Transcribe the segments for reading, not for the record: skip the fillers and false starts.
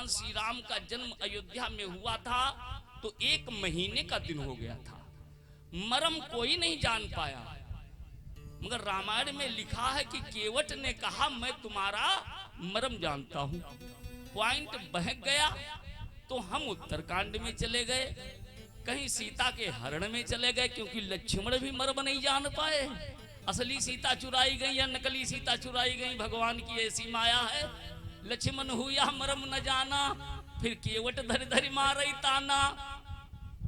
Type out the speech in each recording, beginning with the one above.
भगवान श्री राम का जन्म अयोध्या में हुआ था तो 1 महीने का दिन हो गया था। मर्म कोई नहीं जान पाया, मगर रामायण में लिखा है कि केवट ने कहा मैं तुम्हारा मर्म जानता हूं। पॉइंट बहक गया तो हम उत्तरकांड में चले गए, कहीं सीता के हरण में चले गए, क्योंकि लक्ष्मण भी मर्म नहीं जान पाए। असली सीता चुराई गई या नकली सीता चुराई गई, भगवान की ऐसी माया है। लक्ष्मण हुआ मर्म न जाना, फिर केवट धर धर मारई ताना।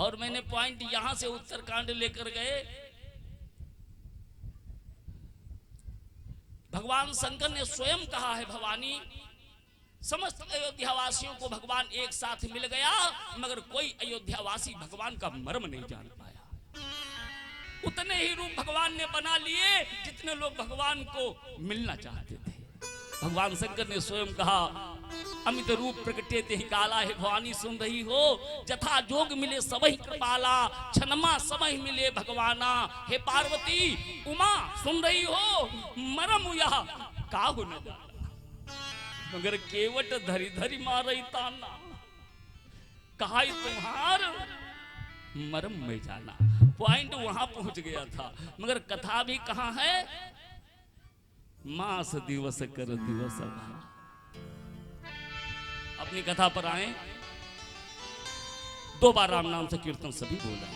और मैंने पॉइंट यहां से उत्तरकांड लेकर गए। भगवान शंकर ने स्वयं कहा है, भवानी समस्त अयोध्यावासियों को भगवान एक साथ मिल गया, मगर कोई अयोध्यावासी भगवान का मर्म नहीं जान पाया। उतने ही रूप भगवान ने बना लिए जितने लोग भगवान को मिलना चाहते थे। भगवान शंकर ने स्वयं कहा, अमित रूप प्रकटे ते काला। है भवानी सुन रही हो, जथा जोग मिले सबही कृपाला, छनमा सबही मिले भगवाना। हे पार्वती उमा सुन रही हो, मरम यह काहू न जाना, मगर केवट धरी धरी मारई ताना। कहा तुम्हार मरम में जाना। पॉइंट वहां पहुंच गया था, मगर कथा भी कहां है? मास दिवस कर दिवस। अपनी कथा पर आए, 2 बार राम नाम से कीर्तन सभी बोला।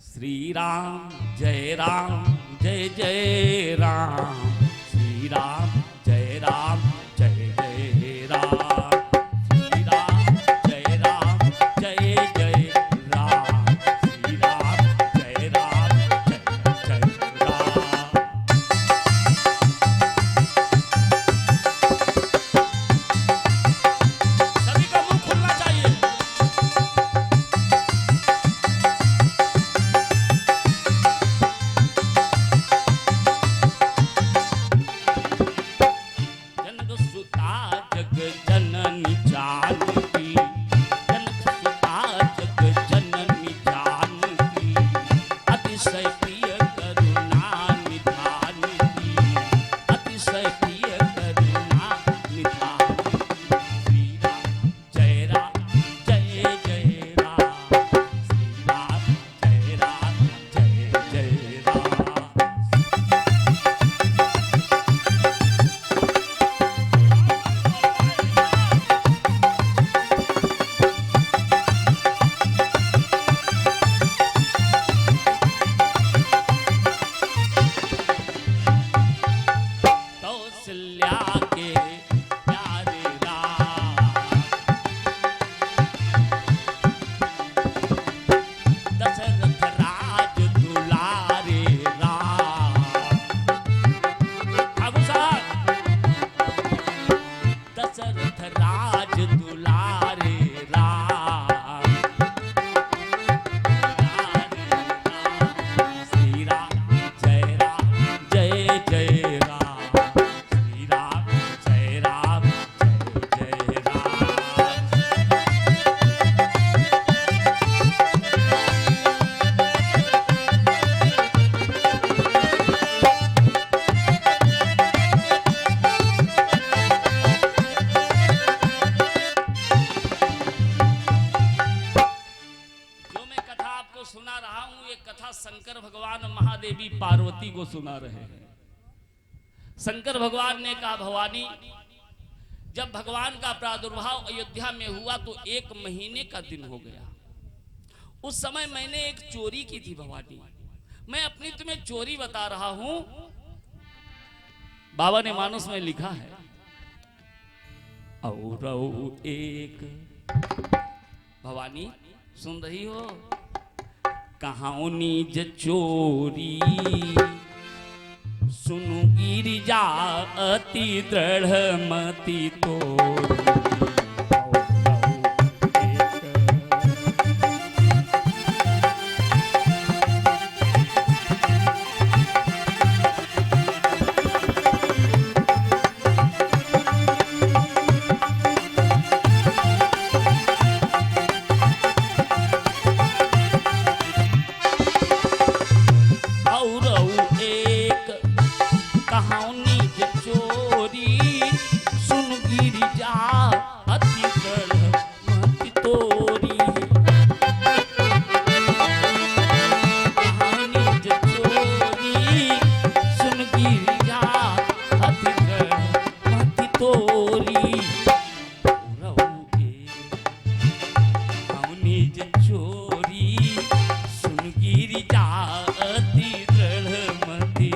श्री राम जय जय राम, श्री राम जय जय राम। शंकर भगवान महादेवी पार्वती को सुना रहे हैं। शंकर भगवान ने कहा, भवानी जब भगवान का प्रादुर्भाव अयोध्या में हुआ तो 1 महीने का दिन हो गया। उस समय मैंने एक चोरी की थी भवानी, मैं अपनी तुम्हें चोरी बता रहा हूं। बाबा ने मानस में लिखा है, और एक भवानी सुन रही हो, कहां निज चोरी सुनु गिरिजा अति दृढ़ मति तोरी। कहानी चोरी तोरी रहुए हमने जे चोरी सुन गिरी जाती दृढ़मति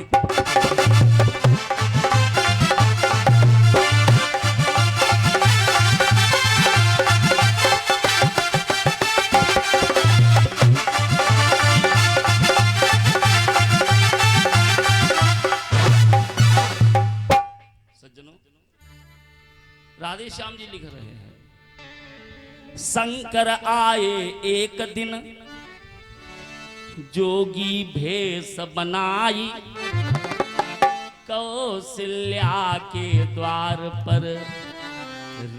राधे श्याम जी लिख रहे हैं, शंकर आए एक दिन जोगी भेष बनाई, कौशल्या के द्वार पर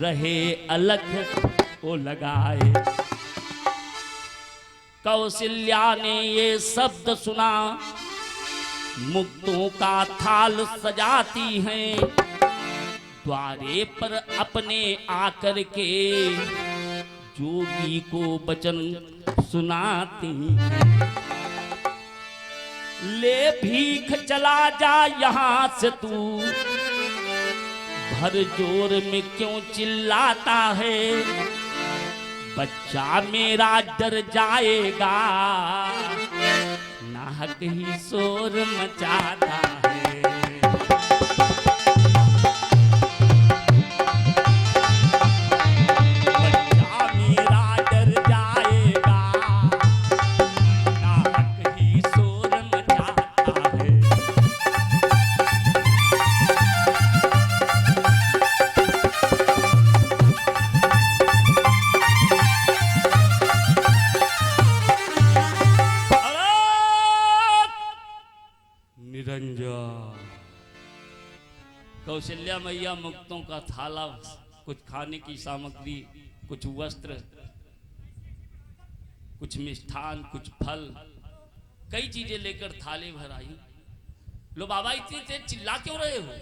रहे अलख वो लगाए। कौशल्या ने ये शब्द सुना, मुक्तों का थाल सजाती हैं, द्वारे पर अपने आकर के जोगी को वचन सुनाती हैं। ले भीख चला जा यहाँ से तू, भर जोर में क्यों चिल्लाता है, बच्चा मेरा डर जाएगा, नाहक ही शोर मचाता है। कौशल्या मैया मुक्तों का थाला, कुछ खाने की सामग्री, कुछ वस्त्र, कुछ मिष्ठान, कुछ फल, कई चीजें लेकर थाले भर आई। लो बाबा इतनी तेज चिल्ला क्यों रहे हो?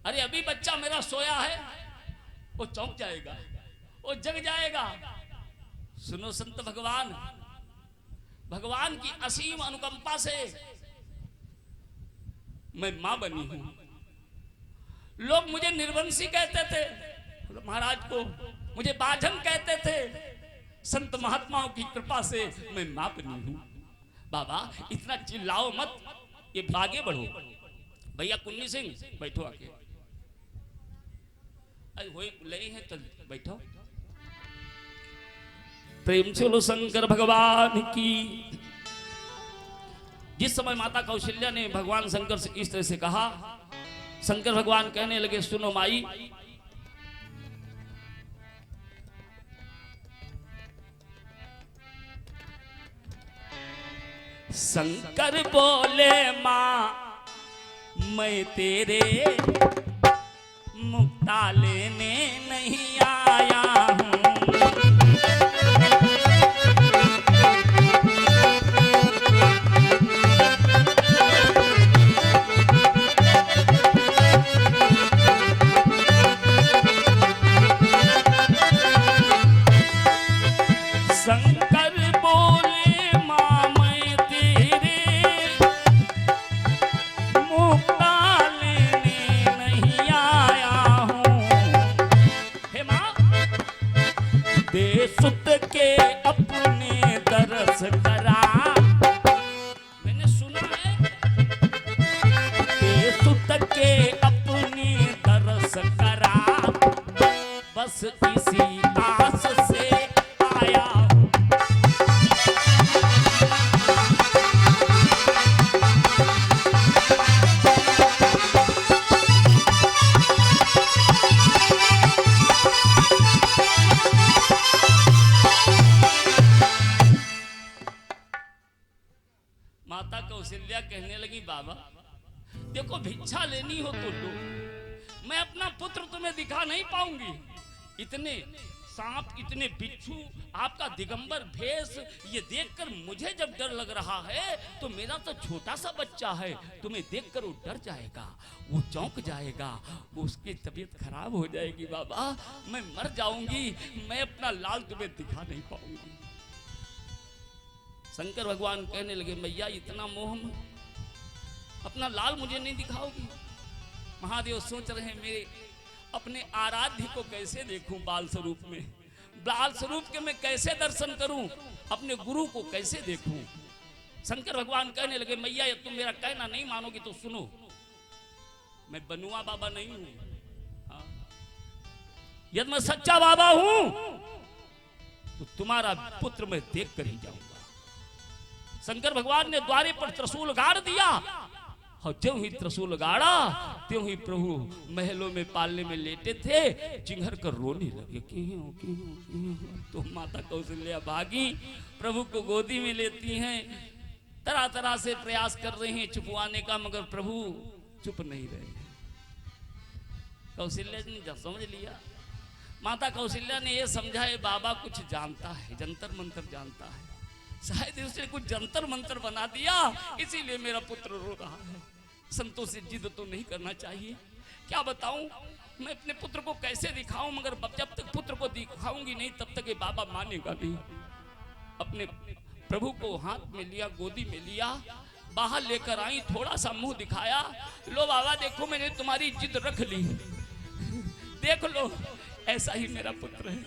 अरे अभी बच्चा मेरा सोया है, वो चौंक जाएगा, वो जग जाएगा। सुनो संत भगवान, भगवान की असीम अनुकंपा से मैं मां बनी हूं। लोग मुझे निर्वंशी कहते थे, महाराज को मुझे बाझन कहते थे, संत महात्माओं की कृपा से मैं मां बनी हूं। बाबा इतना चिल्लाओ मत, ये आगे बढ़ो। भैया कुन्नी सिंह बैठो आके, अरे हो ले हैं तो बैठो। प्रेम से लो शंकर भगवान की। जिस समय माता कौशल्या ने भगवान शंकर से इस तरह से कहा, शंकर भगवान कहने लगे, सुनो माई, शंकर बोले मां मैं तेरे मुक्ता लेने नहीं आया हूं। शंकर बोले मां मैं तेरे मुक्ता लेने नहीं आया हूं। हे मां, दे सुत के अपने दरस करा। मैंने सुना है, दे सुत के अपने दरस करा, बस इसी आस से आया। माता कौशल्या कहने लगी, बाबा देखो भिक्षा लेनी हो तो लो, मैं अपना पुत्र तुम्हें दिखा नहीं पाऊंगी। इतने सांप, इतने बिच्छू, आपका दिगंबर भेष, ये देखकर मुझे जब डर लग रहा है तो मेरा तो छोटा सा बच्चा है, तुम्हें देखकर वो डर जाएगा, वो चौंक जाएगा, उसकी तबीयत खराब हो जाएगी। बाबा मैं मर जाऊंगी, मैं अपना लाल तुम्हें दिखा नहीं पाऊंगी। शंकर भगवान कहने लगे, मैया इतना मोह मत, अपना लाल मुझे नहीं दिखाओगी। महादेव सोच रहे हैं, मेरे अपने आराध्य को कैसे देखूं बाल स्वरूप में, बाल स्वरूप के मैं कैसे दर्शन करूं, अपने गुरु को कैसे देखूं। शंकर भगवान कहने लगे मैया ये तुम मेरा कहना नहीं मानोगी तो सुनो, मैं बनुआ बाबा नहीं हूं, यदि मैं सच्चा बाबा हूं तो तुम्हारा पुत्र मैं देख कर ही जाऊंगा। शंकर भगवान ने द्वारे पर त्रिशूल गाड़ दिया और ज्यों ही त्रिशूल गाड़ा त्यों ही प्रभु महलों में पालने में लेटे थे चिंघर कर रोने लगे क्यों। तो माता कौशल्या भागी, प्रभु को गोदी में लेती हैं, तरह तरह से प्रयास कर रहे हैं छुपवाने का, मगर प्रभु चुप नहीं रहे। कौशल्या ने समझ लिया, माता कौशल्या ने यह समझा है बाबा कुछ जानता है, जंतर मंत्र जानता है, शायद उसने कुछ जंतर मंत्र बना दिया इसीलिए मेरा पुत्र रो रहा है। संतों से जिद तो नहीं करना चाहिए, क्या बताऊं मैं अपने पुत्र को कैसे दिखाऊं, मगर जब तक पुत्र को दिखाऊंगी नहीं तब तक ये बाबा मानेगा नहीं। अपने प्रभु को हाथ में लिया, गोदी में लिया, बाहर लेकर आई, थोड़ा सा मुंह दिखाया, लो बाबा देखो मैंने तुम्हारी जिद रख ली, देख लो ऐसा ही मेरा पुत्र है।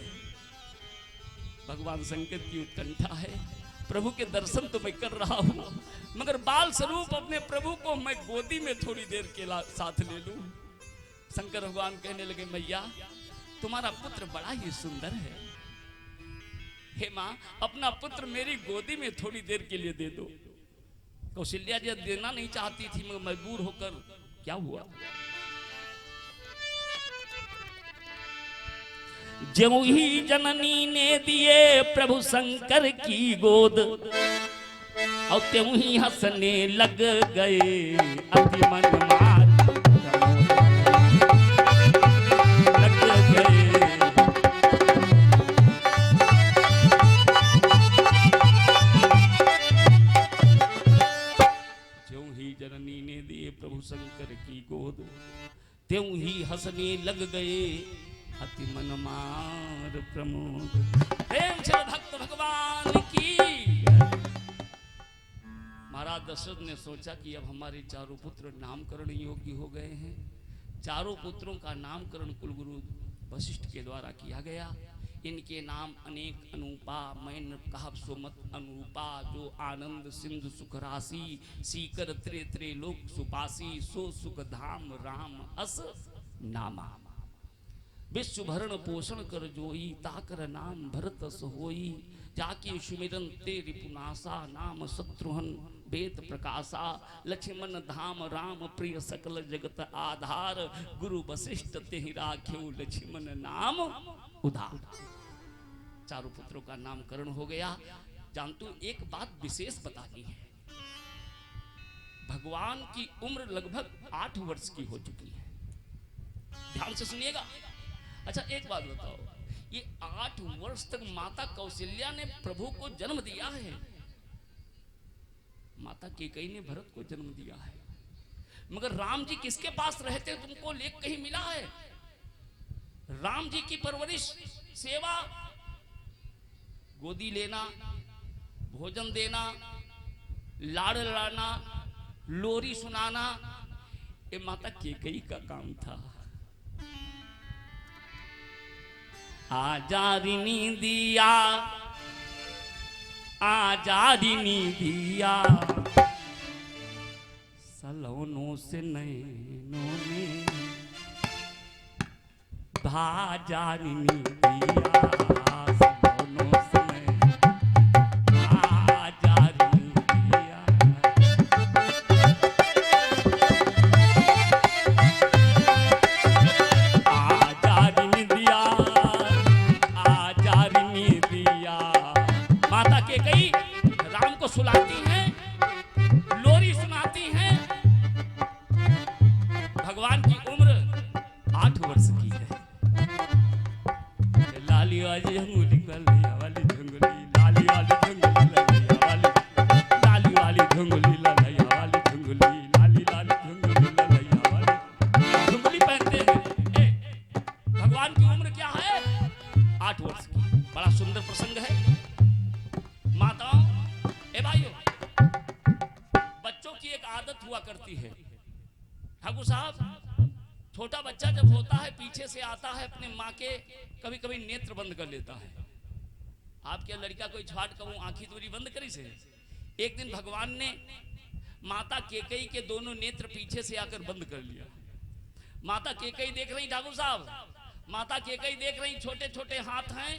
भगवान शंकर की उत्कंठा है, प्रभु के दर्शन तो मैं कर रहा हूं मगर बाल स्वरूप अपने प्रभु को मैं गोदी में थोड़ी देर के साथ ले लूं। शंकर भगवान कहने लगे मैया तुम्हारा पुत्र बड़ा ही सुंदर है, हे मां अपना पुत्र मेरी गोदी में थोड़ी देर के लिए दे दो। कौशल्या जी देना नहीं चाहती थी मगर मजबूर होकर क्या हुआ, ज्यों ही जननी ने दिए प्रभु शंकर की गोद और त्यों ही हंसने लग गए अति मनमार लग गए। ज्यों ही जननी ने दिए प्रभु शंकर की गोद त्यों ही हंसने लग गए अति मनमार प्रमोद। प्रेम से भक्त भगवान की। महाराज दशरथ ने सोचा कि अब हमारे चारों पुत्र नामकरण योग्य हो गए हैं। चारों पुत्रों का नामकरण कुलगुरु वशिष्ठ के द्वारा किया गया। इनके नाम अनेक अनुपा मैन कहब सुमत अनुरूपा जो आनंद सिंधु सुख राशि सीकर त्रे त्रे लोक सुपासी सो सुख धाम राम अस नामा। विश्व भरण पोषण कर जोई ताकर नाम भरत होई जाके सुमिरन तेरी पुनासा नाम शत्रुहन वेद प्रकाशा लक्ष्मण धाम राम प्रिय सकल जगत आधार गुरु वशिष्ठ तेहि राख्यो लक्ष्मण नाम उधार। चारों पुत्रों का नामकरण हो गया। जानतू एक बात विशेष बतानी है, भगवान की उम्र लगभग 8 वर्ष की हो चुकी है। ध्यान से सुनिएगा। अच्छा एक बात बताओ, ये 8 वर्ष तक माता कौशल्या ने प्रभु को जन्म दिया है, माता कैकेयी ने भरत को जन्म दिया है, मगर राम जी किसके पास रहते तुमको लेख कहीं मिला है? राम जी की परवरिश सेवा, गोदी लेना, भोजन देना, लाड़ लड़ाना, लोरी सुनाना, ये माता कैकेयी का काम था। आजारिनी दिया आजारिनी दिया सलोनों से नैनों में भाजारिनी दिया सलोनों से आजारिनी दिया। आजारिनी दिया आजारिनी दिया। माता कैकेयी राम को सुलाती हैं, लोरी सुनाती हैं। भगवान की उम्र 8 वर्ष की है। लाली वाली झंगुली ललिया वाली झंगुली लाली वाली झंगुली ललिया वाली लाली वाली झंगुली ललिया वाली झंगुली लाली लाली झंगुली ललिया वाली झंगुली पहनते हैं। भगवान की उम्र क्या है? 8 वर्ष की। बड़ा सुंदर प्रसंग है। माताओं ए भाइयों, बच्चों की एक आदत हुआ करती है, ठाकुर साहब छोटा बच्चा जब होता है पीछे से आता है अपने माँ के, कभी कभी नेत्र बंद कर लेता है। आपके लड़का कोई छाट कहूँ आंखी दूरी बंद करी से। एक दिन भगवान ने माता केकई के दोनों नेत्र पीछे से आकर बंद कर लिया। माता केकई देख रही, ठाकुर साहब, माता केकई देख रही, छोटे छोटे हाथ हैं,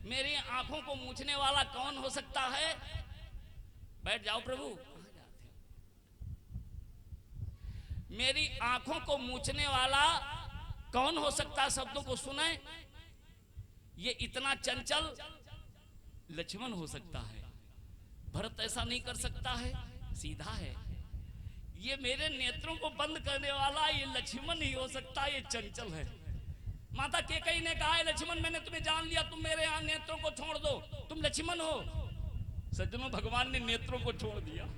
मेरी आंखों को मूछने वाला कौन हो सकता है? बैठ जाओ प्रभु। मेरी आंखों को मूछने वाला कौन हो सकता है? शब्दों को सुने, ये इतना चंचल लक्ष्मण हो सकता है, भरत ऐसा नहीं कर सकता है, सीधा है। ये मेरे नेत्रों को बंद करने वाला ये लक्ष्मण ही हो सकता है, ये चंचल है। माता केकई ने कहा, लक्ष्मण मैंने तुम्हें जान लिया, तुम मेरे यहाँ नेत्रों को छोड़ दो, तुम लक्ष्मण हो। सज्जनों, भगवान ने नेत्रों को छोड़ दिया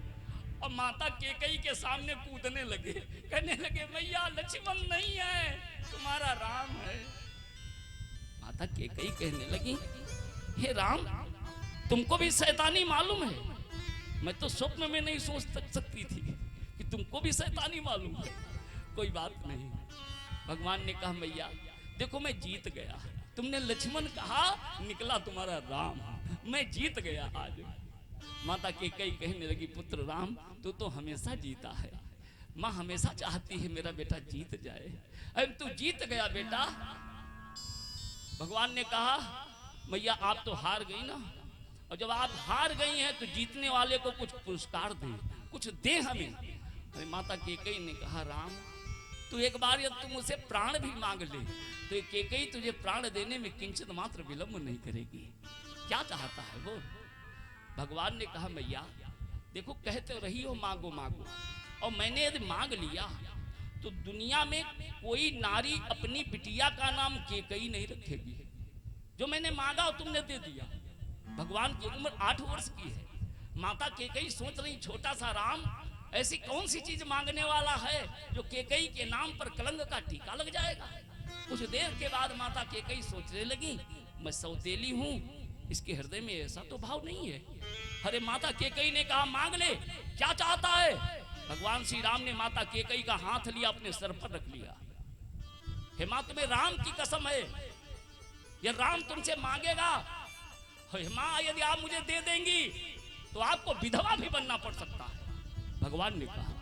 और माता केकई के सामने कूदने लगे, कहने लगे मैया लक्ष्मण नहीं है, तुम्हारा राम है। माता केकई कहने लगी, हे राम, तुमको भी शैतानी मालूम है? मैं तो स्वप्न में नहीं सोच सकती थी कि तुमको भी शैतानी मालूम है। कोई बात नहीं। भगवान ने कहा, मैया देखो मैं जीत गया, तुमने लक्ष्मण कहा, निकला तुम्हारा राम, मैं जीत गया आज। माता केकई कहने लगी, पुत्र राम तू तो हमेशा जीता है, माँ हमेशा चाहती है मेरा बेटा जीत जाए, अब तू जीत गया बेटा। भगवान ने कहा, मैया आप तो हार गई ना, और जब आप हार गई हैं तो जीतने वाले को कुछ पुरस्कार दे, कुछ दे हमें। अरे माता केकई ने कहा, राम तू एक बार यदि तुम मुझसे प्राण भी मांग ले तो ये केकई तुझे प्राण देने में किंचित मात्र विलंब नहीं करेगी। क्या चाहता है वो? भगवान ने कहा, मैया देखो कहते रही हो मांगो मांगो, और मैंने यदि मांग लिया तो दुनिया में कोई नारी अपनी बिटिया का नाम केकई नहीं रखेगी। जो मैंने मांगा और तुमने दे दिया। भगवान की उम्र 8 वर्ष की है। माता केकई सोच रही, छोटा सा राम ऐसी कौन सी चीज मांगने वाला है जो केकई के नाम पर कलंक का टीका लग जाएगा। कुछ देर के बाद माता केकई सोचने लगी, मैं सौतेली हूँ, इसके हृदय में ऐसा तो भाव नहीं है। अरे माता केकई ने कहा, मांग ले, क्या चाहता है? भगवान श्री राम ने माता केकई का हाथ लिया, अपने सर पर रख लिया। हे मां, तुम्हें राम की कसम है, ये राम तुमसे मांगेगा, मां यदि आप मुझे दे देंगी तो आपको विधवा भी बनना पड़ सकता है। भगवान ने कहा,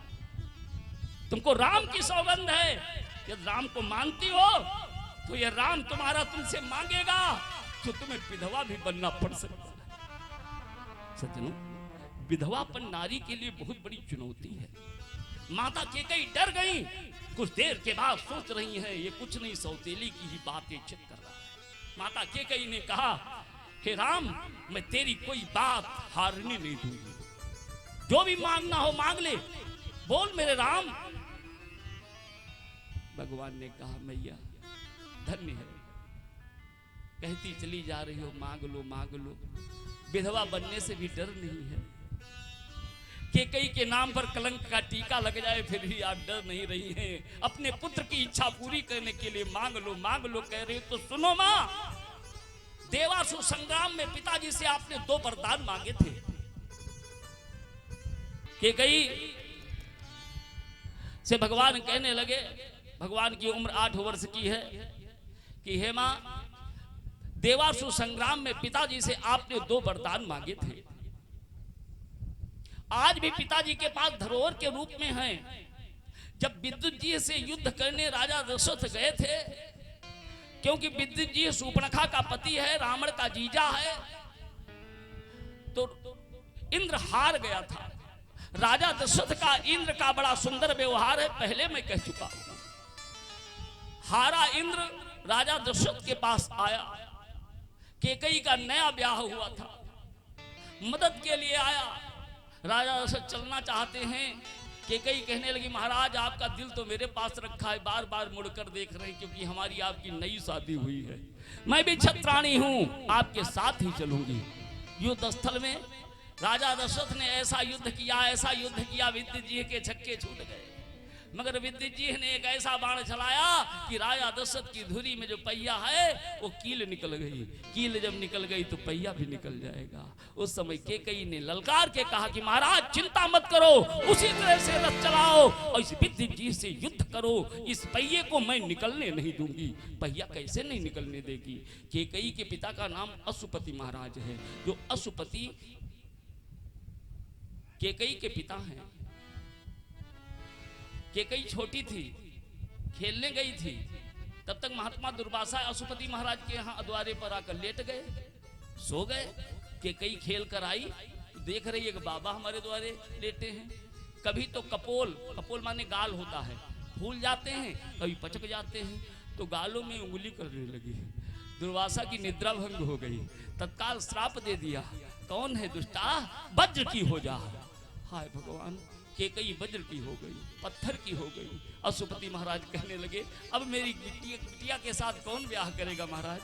तुमको राम की सौगंध है, यदि राम को मानती हो तो ये राम तुम्हारा तुमसे मांगेगा तो तुम्हें विधवा भी बनना पड़ सकता है। सज्जनों, विधवापन नारी के लिए बहुत बड़ी चुनौती है। माता केकई डर गई। कुछ देर के बाद सोच रही है, ये कुछ नहीं, सौतेली की ही बातें चित कर रहा है। माता केकई ने कहा, हे राम, मैं तेरी कोई बात हारने नहीं दूंगी, जो भी मांगना हो मांग ले, बोल मेरे राम। भगवान ने कहा, मैया धन्य है, कहती चली जा रही हो, मांग लो मांग लो, विधवा बनने से भी डर नहीं है। केकई के नाम पर कलंक का टीका लग जाए फिर भी आप डर नहीं रही हैं। अपने पुत्र की इच्छा पूरी करने के लिए मांग लो कह रही तो सुनो मां, देवासुर संग्राम में पिताजी से आपने 2 वरदान मांगे थे। केकई से भगवान कहने लगे, भगवान की उम्र 8 वर्ष की है, कि हे मां, देवासुर संग्राम में पिताजी से आपने 2 वरदान मांगे थे, आज भी पिताजी के पास धरोहर के रूप में हैं। जब विद्युत जी से युद्ध करने राजा दशरथ गए थे, क्योंकि विद्युत जी शूर्पणखा का पति है, रावण का जीजा है, तो इंद्र हार गया था। राजा दशरथ का इंद्र का बड़ा सुंदर व्यवहार है, पहले मैं कह चुका हूं। हारा इंद्र राजा दशरथ के पास आया, केकई का नया ब्याह हुआ था, मदद के लिए आया। राजा दशरथ चलना चाहते हैं, केकई कहने लगी, महाराज आपका दिल तो मेरे पास रखा है, बार बार मुड़कर देख रहे हैं, क्योंकि हमारी आपकी नई शादी हुई है, मैं भी क्षत्राणी हूं, आपके साथ ही चलूंगी। युद्ध स्थल में राजा दशरथ ने ऐसा युद्ध किया, विद्युत जी के छक्के छूट गए। मगर विद्युत जी ने एक ऐसा बाण चलाया कि राजा दशरथ की धुरी में जो पहिया है वो कील निकल गई। कील जब निकल गई तो पहिया भी निकल जाएगा। उस समय केकई ने ललकार के कहा कि महाराज चिंता मत करो, उसी तरह से रथ चलाओ और इस विद्युत जी से युद्ध करो, इस पहिए को मैं निकलने नहीं दूंगी। पहिया कैसे नहीं निकलने देगी? केकई के पिता का नाम अशुपति महाराज है, जो अशुपति केकई के पिता हैं। केकई छोटी थी, खेलने गई थी, तब तक महात्मा दुर्वासा अशुपति महाराज के यहाँ द्वारे पर आकर लेट गए, सो गए। केकई खेल कर आई, देख रही है कि बाबा हमारे द्वारे लेटे हैं। कभी तो कपोल, कपोल माने गाल होता है, फूल जाते हैं, कभी पचक जाते हैं, तो गालों में उंगली करने लगी। दुर्वासा की निद्रा भंग हो गई, तत्काल श्राप दे दिया, कौन है दुष्टा, वज्र की हो जा। हाय भगवान, केकई वज्र की हो गई, पत्थर की हो गई। अशुपति महाराज कहने लगे अब मेरी बिटिया के साथ कौन ब्याह करेगा महाराज,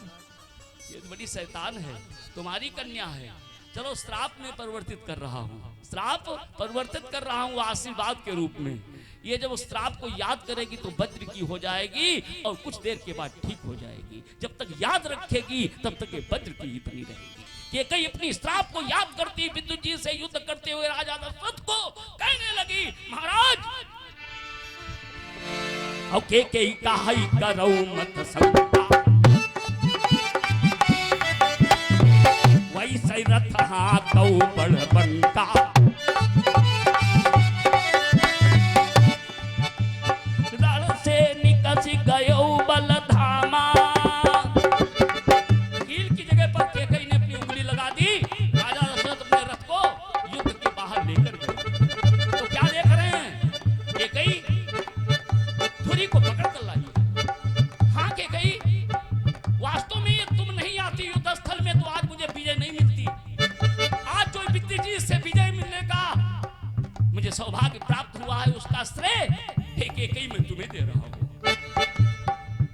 ये तो बड़ी शैतान है, तुम्हारी कन्या है। चलो श्राप में परिवर्तित कर रहा हूँ, श्राप परिवर्तित कर रहा हूँ आशीर्वाद के रूप में। ये जब उस श्राप को याद करेगी तो वज्र की हो जाएगी और कुछ देर के बाद ठीक हो जाएगी। जब तक याद रखेगी तब तक ये वज्र की ही बनी रहेगी। केकई अपनी श्राप को याद करती विद्युत जी से युद्ध करते हुए राजा दशरथ को कहने लगी महाराज और केकई काहई करौ मत शंका, वैसे रथ हाथौ बड़ बंका। रण से निकस गयो बल धामा। कील की जगह पर केकई ने अपनी उंगली लगा दी। राजा दशरथ अपने रथ को युद्ध के बाहर लेकर गए। तो क्या देख रहे हैं, केकई धुरी को पकड़ कर लाई। हाँ केकई, वास्तव में तुम नहीं आती युद्ध स्थल में तो आज मुझे विजय नहीं मिलती। आज जो विद्युत जी से विजय मिलने का मुझे सौभाग्य प्राप्त हुआ है उसका श्रेय केकई मैं तुम्हें दे रहा हूं।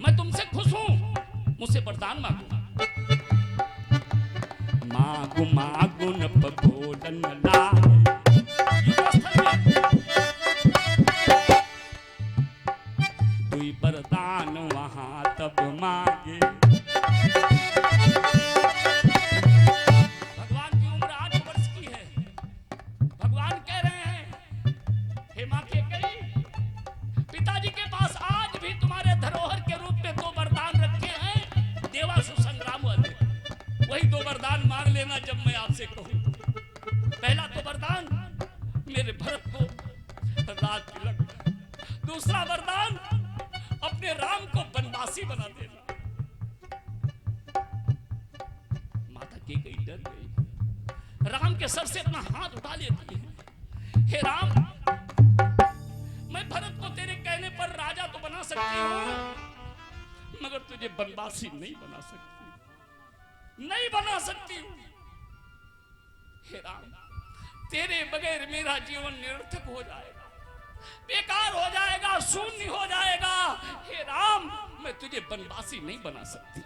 मैं तुमसे खुश हूं, मुझसे वरदान मांगो। मांगू मांगू न पगोलन लाए। दुई वरदान वहां तब मांगे। भगवान की उम्र 8 वर्ष की है। भगवान कह रहे हैं हे मां केकई, पिताजी के पास आज भी तुम्हारे धरोहर के रूप में 2 वरदान रखे हैं, देवासुर संग्राम वाले। वही 2 वरदान मांग लेना जब मैं आपसे कहूं। पहला तो वरदान मेरे भरत को राज तिलक, दूसरा वरदान अपने राम को वनवासी बना देना। माता केकई डर गई, राम के सर से अपना हाथ उठा लेती है। हे राम, मैं भरत को तेरे कहने पर राजा तो बना सकती हूं, मगर तुझे वनवासी नहीं बना सकती, नहीं बना सकती हूं। हे राम, तेरे बगैर मेरा जीवन निरर्थक हो जाएगा, बेकार हो जाएगा, शून्य हो जाएगा। हे राम, मैं तुझे वनवासी नहीं बना सकती।